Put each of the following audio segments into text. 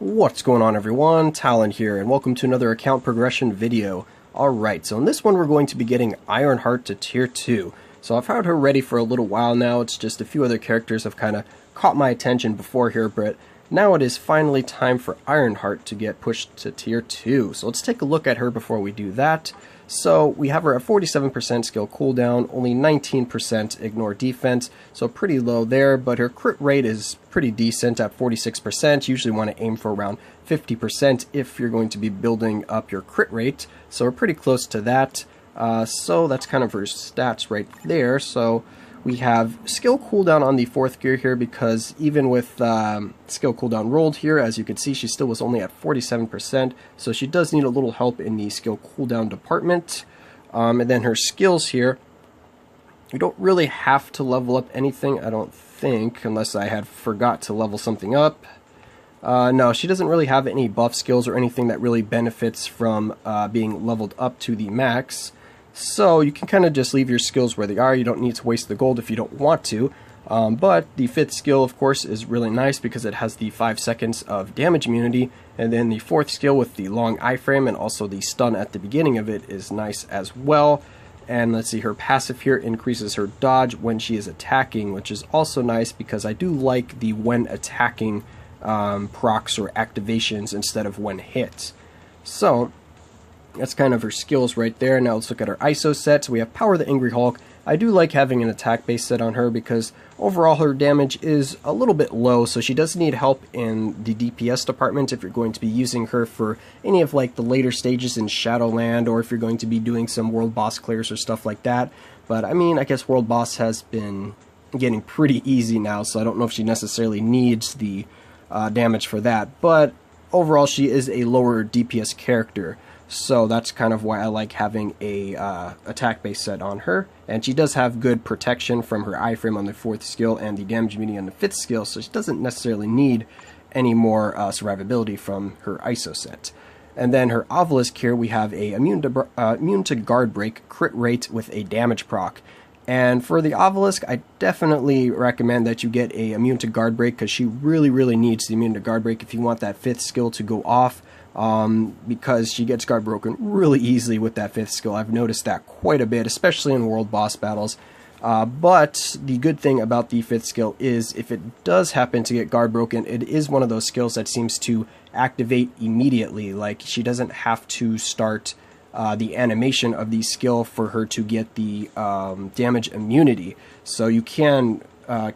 What's going on, everyone? Talon here, and welcome to another account progression video. Alright, so in this one we're going to be getting Ironheart to tier 2. So I've had her ready for a little while now. It's just a few other characters have kind of caught my attention before here, but now it is finally time for Ironheart to get pushed to tier 2. So let's take a look at her before we do that. So we have her at 47% skill cooldown, only 19% ignore defense, so pretty low there, but her crit rate is pretty decent at 46%. You usually want to aim for around 50% if you're going to be building up your crit rate, so we're pretty close to that. So that's kind of her stats right there. So we have skill cooldown on the 4th gear here, because even with skill cooldown rolled here, as you can see, she still was only at 47%, so she does need a little help in the skill cooldown department. And then her skills here, you don't really have to level up anything, I don't think, unless I had forgot to level something up. No, she doesn't really have any buff skills or anything that really benefits from being leveled up to the max. So you can kind of just leave your skills where they are. You don't need to waste the gold if you don't want to. But the 5th skill, of course, is really nice because it has the 5 seconds of damage immunity. And then the 4th skill with the long iframe and also the stun at the beginning of it is nice as well. And let's see, her passive here increases her dodge when she is attacking, which is also nice because I do like the when attacking procs or activations instead of when hit. So that's kind of her skills right there. Now let's look at her ISO set. So we have Power the Angry Hulk. I do like having an attack base set on her because overall her damage is a little bit low, so she does need help in the DPS department if you're going to be using her for any of like the later stages in Shadowland, or if you're going to be doing some world boss clears or stuff like that. But I mean, I guess world boss has been getting pretty easy now, so I don't know if she necessarily needs the damage for that. But overall she is a lower DPS character. So that's kind of why I like having a attack base set on her. And she does have good protection from her iframe on the 4th skill and the damage immunity on the 5th skill, so she doesn't necessarily need any more survivability from her ISO set. And then her obelisk here, we have a immune to guard break crit rate with a damage proc. And for the obelisk, I definitely recommend that you get a immune to guard break, because she really needs the immune to guard break if you want that 5th skill to go off. Because she gets guard broken really easily with that 5th skill. I've noticed that quite a bit, especially in world boss battles. But the good thing about the 5th skill is if it does happen to get guard broken, it is one of those skills that seems to activate immediately. Like, she doesn't have to start the animation of the skill for her to get the damage immunity. So you can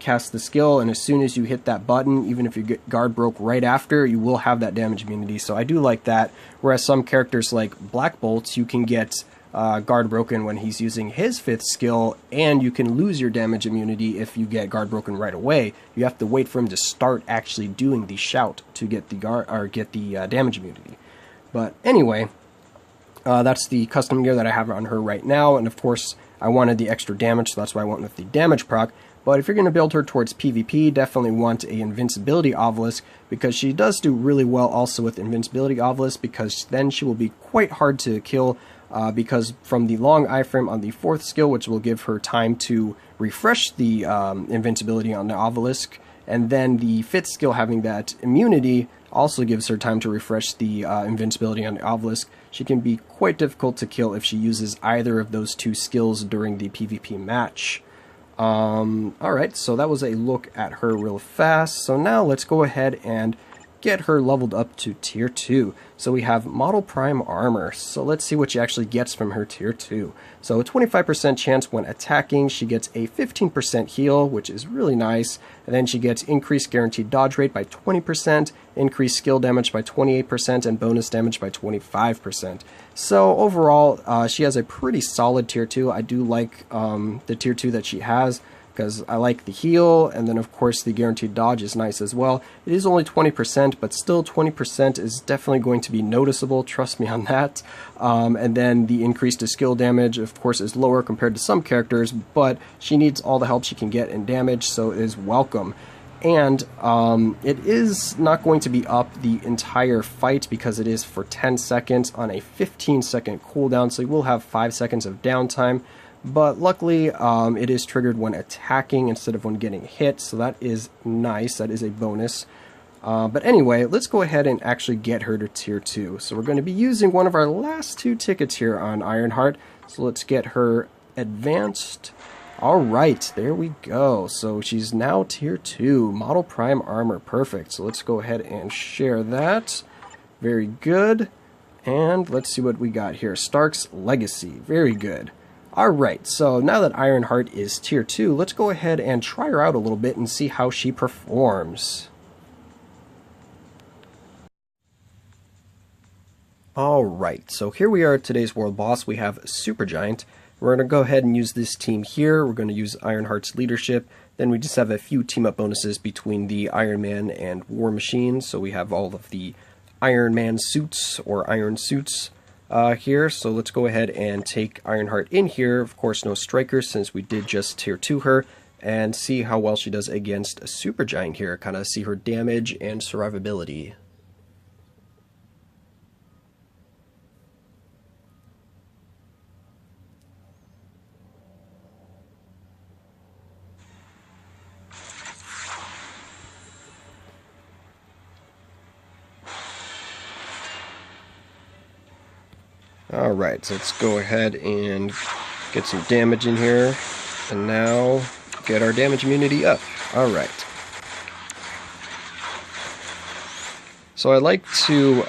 cast the skill, and as soon as you hit that button, even if you get guard broke right after, you will have that damage immunity. So I do like that, whereas some characters like Black Bolt, you can get guard broken when he's using his 5th skill, and you can lose your damage immunity if you get guard broken right away. You have to wait for him to start actually doing the shout to get the damage immunity. But anyway, that's the custom gear that I have on her right now, and of course I wanted the extra damage, so that's why I went with the damage proc. But if you're going to build her towards PvP, definitely want a invincibility obelisk, because she does do really well also with invincibility obelisk, because then she will be quite hard to kill, because from the long iframe on the 4th skill, which will give her time to refresh the invincibility on the obelisk, and then the 5th skill having that immunity also gives her time to refresh the invincibility on the obelisk. She can be quite difficult to kill if she uses either of those two skills during the PvP match. Alright, so that was a look at her real fast. So now let's go ahead and get her leveled up to tier 2. So we have Model Prime Armor. So let's see what she actually gets from her tier 2. So a 25% chance when attacking. She gets a 15% heal, which is really nice. And then she gets increased guaranteed dodge rate by 20%, increased skill damage by 28%, and bonus damage by 25%. So overall, she has a pretty solid tier 2. I do like the tier 2 that she has, because I like the heal, and then of course the guaranteed dodge is nice as well. It is only 20%, but still 20% is definitely going to be noticeable, trust me on that. And then the increased skill damage, of course, is lower compared to some characters, but she needs all the help she can get in damage, so it is welcome. And it is not going to be up the entire fight, because it is for 10 seconds on a 15-second cooldown, so you will have 5 seconds of downtime. But luckily, it is triggered when attacking instead of when getting hit, so that is nice. That is a bonus. But anyway, let's go ahead and actually get her to tier 2. So we're going to be using one of our last 2 tickets here on Ironheart. So let's get her advanced. Alright, there we go. So she's now tier 2. Model Prime Armor. Perfect. So let's go ahead and share that. Very good. And let's see what we got here. Stark's Legacy. Very good. Alright, so now that Ironheart is tier 2, let's go ahead and try her out a little bit and see how she performs. Alright, so here we are at today's world boss. We have Supergiant. We're going to go ahead and use this team here. We're going to use Ironheart's leadership. Then we just have a few team-up bonuses between the Iron Man and War Machine. So we have all of the Iron Man suits, or iron suits, here. So let's go ahead and take Ironheart in here. Of course, no strikers since we did just tier 2 her. And see how well she does against a Supergiant here. Kind of see her damage and survivability. Alright, so let's go ahead and get some damage in here, and now get our damage immunity up. Alright. So I like to,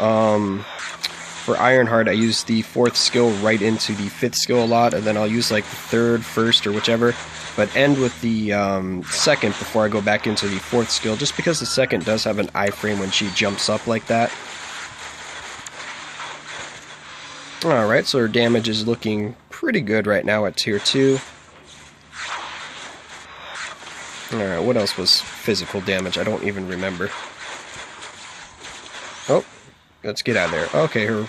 for Ironheart, I use the 4th skill right into the 5th skill a lot, and then I'll use like the 3rd, 1st, or whichever, but end with the 2nd before I go back into the 4th skill, just because the 2nd does have an iframe when she jumps up like that. Alright, so her damage is looking pretty good right now at tier 2. Alright, what else was physical damage? I don't even remember. Oh, let's get out of there. Okay, her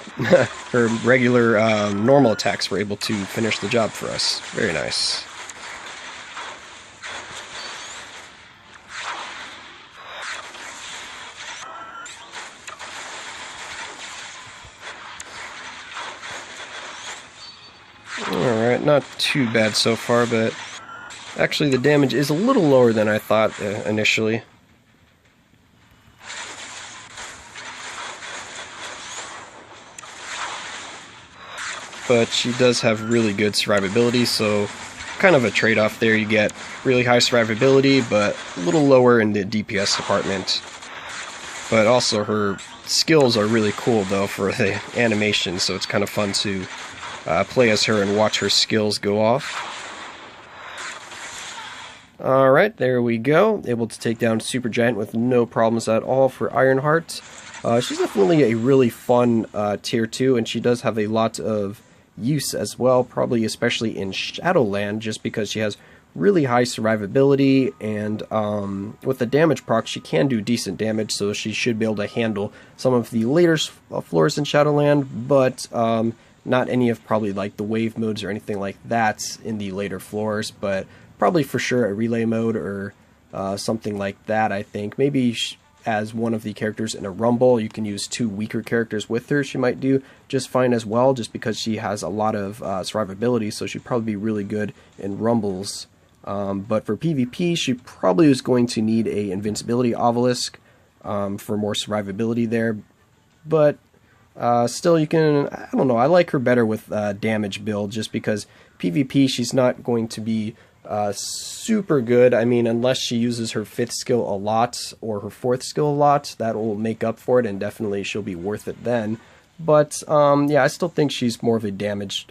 her regular normal attacks were able to finish the job for us. Very nice. Alright, not too bad so far, but actually the damage is a little lower than I thought initially. But she does have really good survivability, so kind of a trade-off there. You get really high survivability, but a little lower in the DPS department. But also her skills are really cool, though, for the animation, so it's kind of fun to play as her and watch her skills go off. Alright, there we go. Able to take down Supergiant with no problems at all for Ironheart. She's definitely a really fun tier 2, and she does have a lot of use as well, probably especially in Shadowland, just because she has really high survivability, and with the damage proc she can do decent damage, so she should be able to handle some of the later floors in Shadowland, but not any of probably like the wave modes or anything like that in the later floors, but probably for sure a relay mode or something like that. I think maybe as one of the characters in a rumble, you can use 2 weaker characters with her. She might do just fine as well, just because she has a lot of survivability, so she'd probably be really good in rumbles. But for PvP, she probably is going to need a invincibility obelisk for more survivability there. But still, you can, I don't know, I like her better with damage build, just because PvP she's not going to be super good. I mean, unless she uses her 5th skill a lot or her 4th skill a lot, that will make up for it, and definitely she'll be worth it then. But yeah, I still think she's more of a damage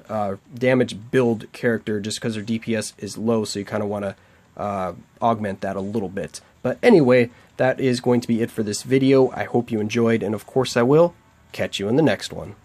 build character, just because her DPS is low, so you kind of want to augment that a little bit. But anyway, that is going to be it for this video. I hope you enjoyed, and of course I will catch you in the next one.